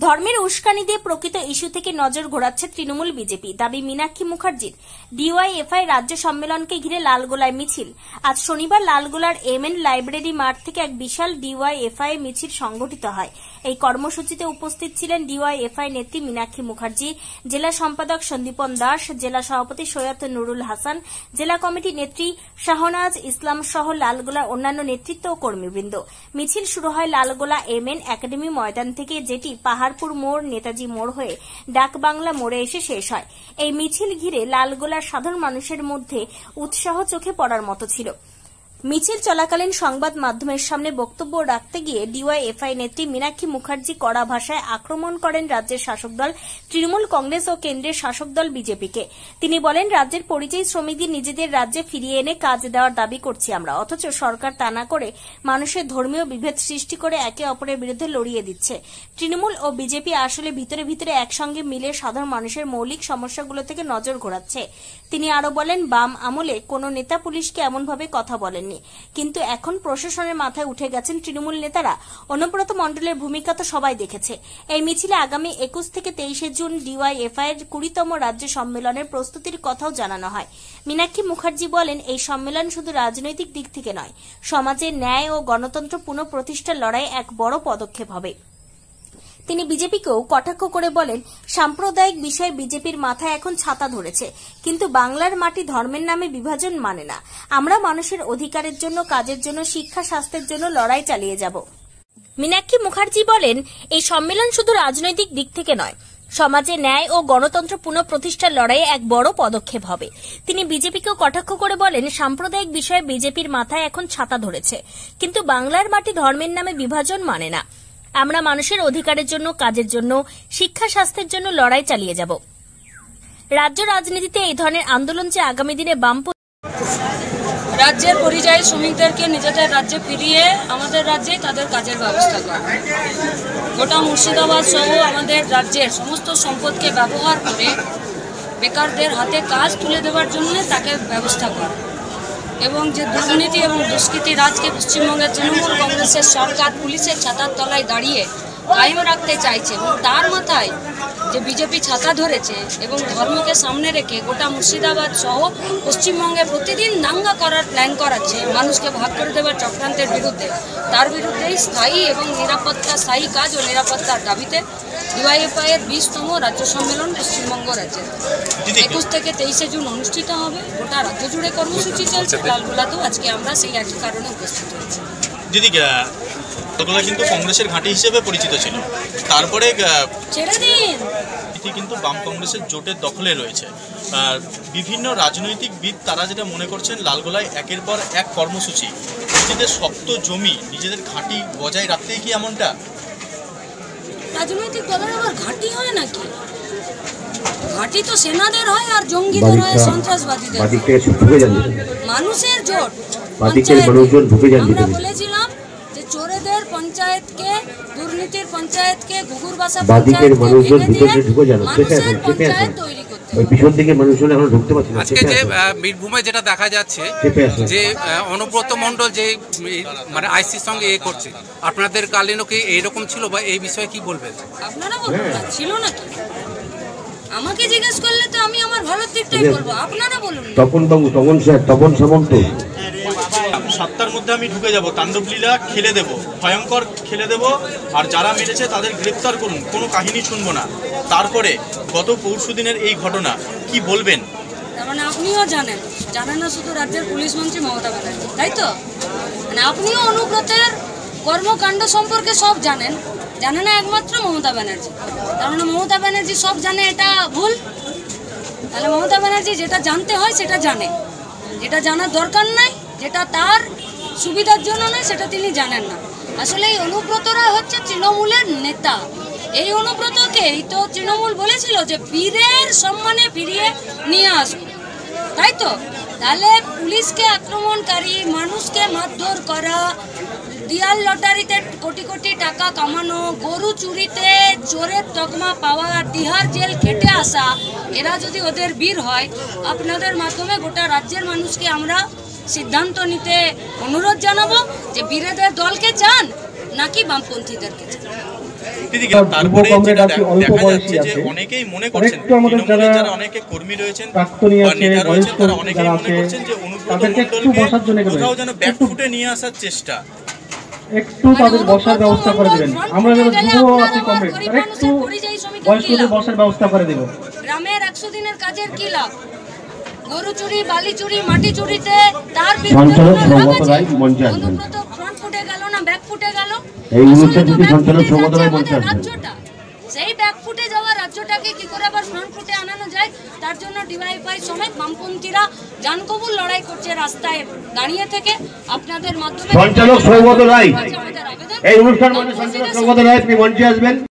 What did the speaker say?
ধর্মের উস্কানি দিয়ে প্রকৃত ইস্যু থেকে নজর ঘোরাচ্ছে তৃণমূল বিজেপি। দাবি মীনাক্ষী মুখার্জির। ডিওয়াইএফআই রাজ্য সম্মেলনকে ঘিরে লালগোলায় মিছিল। আজ শনিবার লালগোলার এমএন লাইব্রেরি মাঠ থেকে এক বিশাল ডিওয়াইএফআই মিছিল সংগঠিত হয়। এই কর্মসূচিতে উপস্থিত ছিলেন ডিওয়াইএফআই নেত্রী মীনাক্ষী মুখার্জি, জেলা সম্পাদক সন্দীপন দাস, জেলা সভাপতি সৈয়দ নুরুল হাসান, জেলা কমিটি নেত্রী শাহনাজ ইসলাম সহ লালগোলার অন্যান্য নেতৃত্ব ও কর্মীবৃন্দ। মিছিল শুরু হয় লালগোলা এমএন একাডেমি ময়দান থেকে, যেটি পাহাড়পুর মোড়, নেতাজি মোড় হয়ে ডাকবাংলা মোড়ে এসে শেষ হয়। এই মিছিল ঘিরে লালগোলার সাধারণ মানুষের মধ্যে উৎসাহ চোখে পড়ার মতো ছিল। মিছিল চলাকালীন সংবাদ মাধ্যমের সামনে বক্তব্য রাখতে গিয়ে ডিওয়াইএফআই নেত্রী মীনাক্ষী মুখার্জি কড়া ভাষায় আক্রমণ করেন রাজ্যের শাসক দল তৃণমূল কংগ্রেস ও কেন্দ্রের শাসক দল বিজেপিকে। তিনি বলেন, রাজ্যের পরিযায়ী শ্রমিকদের নিজেদের রাজ্যে ফিরিয়ে এনে কাজ দেওয়ার দাবি করছি আমরা, অথচ সরকার তা না করে মানুষের ধর্মীয় বিভেদ সৃষ্টি করে একে অপরের বিরুদ্ধে লড়িয়ে দিচ্ছে। তৃণমূল ও বিজেপি আসলে ভিতরে ভিতরে একসঙ্গে মিলে সাধারণ মানুষের মৌলিক সমস্যাগুলো থেকে নজর ঘোরাচ্ছে। তিনি আরো বলেন, বাম আমলে কোনো নেতা পুলিশকে এমনভাবে কথা বলেননি, কিন্তু এখন প্রশাসনের মাথায় উঠে গেছেন তৃণমূল নেতারা। অনুব্রত মণ্ডলের ভূমিকা তো সবাই দেখেছে। এই মিছিলে আগামী 21 থেকে 23 জুন ডিওয়াইএফআই এর 20তম রাজ্য সম্মেলনের প্রস্তুতির কথাও জানানো হয়। মীনাক্ষী মুখার্জি বলেন, এই সম্মেলন শুধু রাজনৈতিক দিক থেকে নয়, সমাজে ন্যায় ও গণতন্ত্র পুনঃপ্রতিষ্ঠার লড়াই এক বড় পদক্ষেপ হবে। তিনি বিজেপিকেও কটাক্ষ করে বলেন, সাম্প্রদায়িক বিষয়ে বিজেপির মাথায় এখন ছাতা ধরেছে, কিন্তু বাংলার মাটি ধর্মের নামে বিভাজন মানে না। আমরা মানুষের অধিকারের জন্য, কাজের জন্য, শিক্ষা স্বাস্থ্যের জন্য লড়াই চালিয়ে যাব। মীনাক্ষী মুখার্জি বলেন, এই সম্মেলন শুধু রাজনৈতিক দিক থেকে নয়, সমাজে ন্যায় ও গণতন্ত্র পুনঃপ্রতিষ্ঠার লড়াইয়ে এক বড় পদক্ষেপ হবে। তিনি বিজেপিকেও কটাক্ষ করে বলেন, সাম্প্রদায়িক বিষয়ে বিজেপির মাথায় এখন ছাতা ধরেছে, কিন্তু বাংলার মাটি ধর্মের নামে বিভাজন মানে না। আমরা মানুষের অধিকারের জন্য, কাজের জন্য, শিক্ষা স্বাস্থ্যের জন্য লড়াই চালিয়ে যাব। রাজ্য রাজনীতিতে এই ধরনের আন্দোলন যে আগামী দিনে রাজ্যের পরিযায়ী শ্রমিকদেরকে নিজেদের রাজ্যে ফিরিয়ে আমাদের রাজ্যেই তাদের কাজের ব্যবস্থা করা, গোটা মুর্শিদাবাদ সহ আমাদের রাজ্যের সমস্ত সম্পদকে ব্যবহার করে বেকারদের হাতে কাজ তুলে দেওয়ার জন্য তাকে ব্যবস্থা করা, এবং যে দুর্নীতি এবং দুষ্কৃতি রাজকে পশ্চিমবঙ্গের তৃণমূল কংগ্রেসের সরকার পুলিশের ছাতার তলায় দাঁড়িয়ে কায়েম রাখতে চাইছে, এবং তার মাথায় যে বিজেপি ছাতা ধরেছে এবং ধর্মকে সামনে রেখে গোটা মুর্শিদাবাদ সহ পশ্চিমবঙ্গে প্রতিদিন দাঙ্গা করার প্ল্যান করাচ্ছে মানুষকে ভাগ করে দেওয়ার চক্রান্তের বিরুদ্ধে, তার বিরুদ্ধেই স্থায়ী এবং স্থায়ী কাজ ও নিরাপত্তার দাবিতে ডিওয়াইএফআই এর 20তম রাজ্য সম্মেলন পশ্চিমবঙ্গ রাজ্যের 21 থেকে 23 জুন অনুষ্ঠিত হবে। গোটা রাজ্য জুড়ে কর্মসূচি চলছে, লালগোলাতেও আজকে আমরা সেই একই কারণে উপস্থিত হয়েছি। দিদি, লালগোলা কিন্তু কংগ্রেসের ঘাঁটি হিসেবে পরিচিত ছিল, তারপরে ছেড়ে দিন, এটি কিন্তু বাম কংগ্রেসের জোটের দখলে রয়েছে। বিভিন্ন রাজনৈতিকবিদ তারা যেটা মনে করছেন, লালগোলায় একের পর এক কর্মসূচি, নিজেদের শক্ত জমি, নিজেদের ঘাঁটি বজায় রাখতেই কি এমনটা? রাজনৈতিক দলের আবার ঘাঁটি হয় নাকি? ঘাঁটি তো সেনাদের হয় আর জঙ্গিদের হয়, সন্ত্রাসবাদীদের। মানুষের জোট, আমরা বলেছিলাম যে চোরেদের পঞ্চায়েতকে, দুর্নীতির পঞ্চায়েতকে, ঘুঘুর বাসা পঞ্চায়েতকে মানুষের পঞ্চায়েত তৈরি করতে হবে। আজকে যে বীরভূমে যেটা দেখা যাচ্ছে যে অনুব্রত মণ্ডল যে মানে আইসির সঙ্গে করছে, আপনাদের কালীনও কি এইরকম ছিল বা এই বিষয়ে কি বলবেন? আপনারা বলুন না, ছিল নাকি? আমাকে জিজ্ঞেস করলে তো আমি আমার ভালোর দিকটাই বলবো, আপনারা বলুন। তপন সামন্ত 7টার মধ্যে আমি ঢুকে যাব, তাণ্ডবলীলা খেলে দেব, ভয়ঙ্কর খেলে দেব, আর যারা মেরেছে তাদের গ্রেপ্তার করুন, কোনো কাহিনী শুনবো না। তারপরে গত পরশুদিনের এই ঘটনা কি বলবেন? তার মানে আপনিও জানেন না শুধু রাজ্যের পুলিশ মন্ত্রী মমতা ব্যানার্জি, তাই তো? মানে আপনিও অনুব্রতের কর্মকাণ্ড সম্পর্কে সব জানেন না একমাত্র মমতা ব্যানার্জি। তার মানে মমতা ব্যানার্জি সব জানে, এটা ভুল? তাহলে মমতা ব্যানার্জি যেটা জানতে হয় সেটা জানে, যেটা জানার দরকার নাই, যেটা তার সুবিধার জন্য নয়, সেটা তিনি জানেন না। আসলে এই অনুব্রতরা হচ্ছে তৃণমূলের নেতা। এই অনুব্রতকেই তো তৃণমূল বলেছিল যে বীরের সম্মানে ফিরিয়ে নিয়ে আসবে, তাই তো? তাহলে পুলিশকে আক্রমণকারী, মানুষকে মারধর করা, দিয়াল লটারিতে কোটি কোটি টাকা কামানো, গরু চুরিতে চোরের তকমা পাওয়া, তিহার জেল খেটে আসা, এরা যদি ওদের বীর হয়, আপনাদের মাধ্যমে গোটা রাজ্যের মানুষকে আমরা সিদ্ধান্ত নিতে অনুরোধ জানাবো যে বীরেদের দলকে চান নাকি বামপন্থীদেরকে চান। তারপরে যেটা দেখা যাচ্ছে যে অনেকেই মনে করছেন, তৃণমূলের যারা অনেকে কর্মী রয়েছেন বা নেতা রয়েছেন, তারা অনেকেই মনে করছেন যে অনুব্রত মণ্ডলকে কোথাও যেন ব্যাকফুটে নিয়ে আসার চেষ্টা। একটু তাদের বসার ব্যবস্থা করে দিবেন। আমরা যারা যুব আছি কমরেড, একটু বয়স্কদের বসার ব্যবস্থা করে দেব। গ্রামের 100 দিনের কাজের কি লাভ? গরু চুরি, বালি চুরি, মাটি চুরিতে তার সঞ্চালক সৌগত রায় মঞ্চে আসবেন। অনুব্রত ফ্রন্ট ফুটে গেল না ব্যাক ফুটে গেল? এই অনুষ্ঠান থেকে সঞ্চালক সৌগত রায় মঞ্চে আসবেন। সেই ব্যাক ফুটে যাওয়া রাজ্যটাকে কি করে আবার ফ্রন্ট ফুটে আনানো যায়, তার জন্য ডিওয়াইএফআই সমেত বামপন্থীরা জানকবুল লড়াই করছে রাস্তায় দাঁড়িয়ে থেকে। আপনাদের মাধ্যমে সঞ্চালক সৌগত রায়, এই অনুষ্ঠান মানে সঞ্চালক সৌগত রায়, আপনি মঞ্চে আসবেন।